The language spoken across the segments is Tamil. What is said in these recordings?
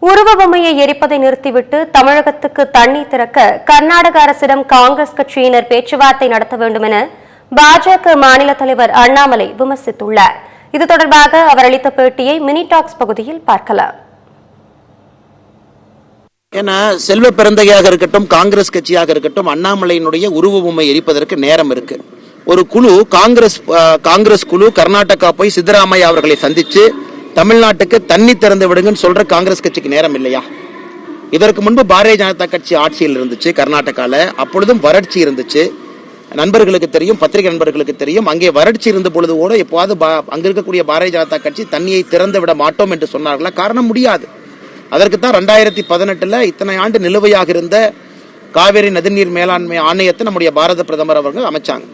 உருவ பொம்மையை எரிப்பதை நிறுத்திவிட்டு தமிழகத்துக்கு தண்ணீர் திறக்க கர்நாடக அரசிடம் காங்கிரஸ் கட்சியினர் பேச்சுவார்த்தை நடத்த வேண்டும் என பாஜக மாநில தலைவர் அண்ணாமலை விமர்சித்துள்ளார். இது தொடர்பாக அவர் அளித்த பேட்டியை மினி டாக்ஸ் பகுதியில் பார்க்கலாம். ஏன்னா செல்வ பிறந்தகையாக இருக்கட்டும், காங்கிரஸ் கட்சியாக இருக்கட்டும், அண்ணாமலையினுடைய உருவ பொம்மை எரிப்பதற்கு நேரம் இருக்கு. ஒரு குழு காங்கிரஸ் குழு கர்நாடகா போய் சித்தராமையா அவர்களை சந்திச்சு தமிழ்நாட்டுக்கு தண்ணி திறந்து விடுங்கன்னு சொல்ற காங்கிரஸ் கட்சிக்கு நேரம் இல்லையா? இதற்கு முன்பு பாரதிய ஜனதா கட்சி ஆட்சியில் இருந்துச்சு கர்நாடகால. அப்பொழுதும் வறட்சி இருந்துச்சு. நண்பர்களுக்கு தெரியும், பத்திரிகை நண்பர்களுக்கு தெரியும். அங்கே வறட்சி இருந்த பொழுது கூட எப்போது அங்க இருக்கக்கூடிய பாரதிய ஜனதா கட்சி தண்ணியை திறந்து விட மாட்டோம் என்று சொன்னார்களா? காரணம் முடியாது. அதற்கு தான் 2018 இத்தனை ஆண்டு நிலுவையாக இருந்த காவிரி நதிநீர் மேலாண்மை ஆணையத்தை நம்முடைய பாரத பிரதமர் அவர்கள் அமைச்சாங்க.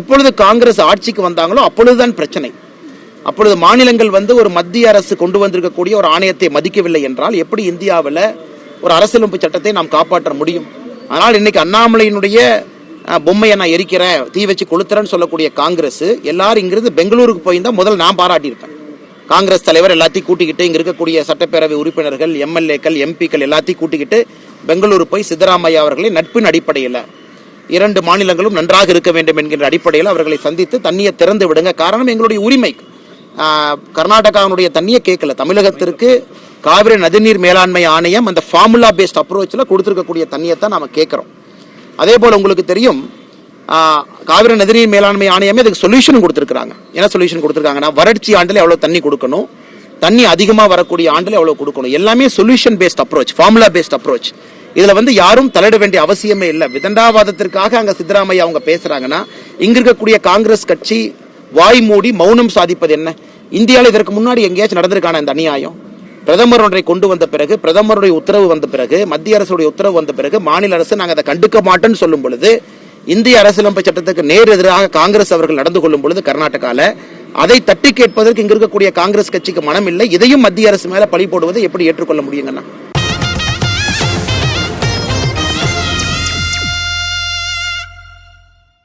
எப்பொழுது காங்கிரஸ் ஆட்சிக்கு வந்தாங்களோ அப்பொழுதுதான் பிரச்சனை. அப்பொழுது மாநிலங்கள் ஒரு மத்திய அரசு கொண்டு வந்திருக்கக்கூடிய ஒரு ஆணையத்தை மதிக்கவில்லை என்றால் எப்படி இந்தியாவில் ஒரு அரசியலமைப்பு சட்டத்தை நாம் காப்பாற்ற முடியும்? ஆனால் இன்னைக்கு அண்ணாமலையினுடைய பொம்மையை நான் எரிக்கிறேன், தீ வச்சு கொளுத்துறேன்னு சொல்லக்கூடிய காங்கிரஸ் எல்லாரும் இங்கிருந்து பெங்களூருக்கு போயிருந்தா முதல் நான் பாராட்டியிருப்பேன். காங்கிரஸ் தலைவர் எல்லாத்தையும் கூட்டிக்கிட்டு இங்க இருக்கக்கூடிய சட்டப்பேரவை உறுப்பினர்கள், எம்எல்ஏக்கள், எம்பிக்கள் எல்லாத்தையும் கூட்டிக்கிட்டு பெங்களூரு போய் சித்தராமையா அவர்களை நட்பின் அடிப்படையில் 2 மாநிலங்களும் நன்றாக இருக்க வேண்டும் என்கின்ற அடிப்படையில் அவர்களை சந்தித்து தண்ணியை திறந்து விடுங்க. காரணம் எங்களுடைய உரிமை. கர்நாடகாவுடைய தண்ணியை கேட்கல. தமிழகத்திற்கு காவிரி நதிநீர் மேலாண்மை ஆணையம் அந்த ஃபார்முலா பேஸ்ட் அப்ரோச்சில் கொடுத்திருக்கக்கூடிய தண்ணியை தான் நாம கேட்கிறோம். அதே போல உங்களுக்கு தெரியும், காவிரி நதிநீர் மேலாண்மை ஆணையமே அதுக்கு சொல்யூஷன் கொடுத்திருக்காங்க. என்ன சொல்யூஷன் கொடுத்திருக்காங்கன்னா, வறட்சி ஆண்டுல எவ்வளவு தண்ணி கொடுக்கணும், தண்ணி அதிகமா வரக்கூடிய ஆண்டுல எவ்வளவு கொடுக்கணும், எல்லாமே solution paste approach, formula paste approach. இதுல யாரும் தலையிட வேண்டிய அவசியமே இல்லை. விதண்டாவாதத்திற்காக அங்க சித்தராமையா அவங்க பேசுறாங்கன்னா, இங்க இருக்கக்கூடிய காங்கிரஸ் கட்சி வாய் மூடி மௌனம் சாதிப்பது என்ன? இந்தியாவில் இதற்கு முன்னாடி எங்கேயாச்சும் நடந்திருக்கான இந்த அநியாயம்? பிரதமர் ஒன்றை கொண்டு வந்த பிறகு, பிரதமருடைய உத்தரவு வந்த பிறகு, மத்திய அரசுடைய உத்தரவு வந்த பிறகு மாநில அரசு நாங்கள் அதை கண்டுக்க மாட்டோம்னு சொல்லும் பொழுது, இந்திய அரசியலமைப்பு சட்டத்துக்கு நேர் எதிராக காங்கிரஸ் அவர்கள் நடந்து கொள்ளும் பொழுது கர்நாடகால அதை தட்டி கேட்பதற்கு இங்க இருக்கக்கூடிய காங்கிரஸ் கட்சிக்கு மனம் இல்லை. இதையும் மத்திய அரசு மேல பழி போடுவதை எப்படி ஏற்றுக்கொள்ள முடியுங்கன்னா?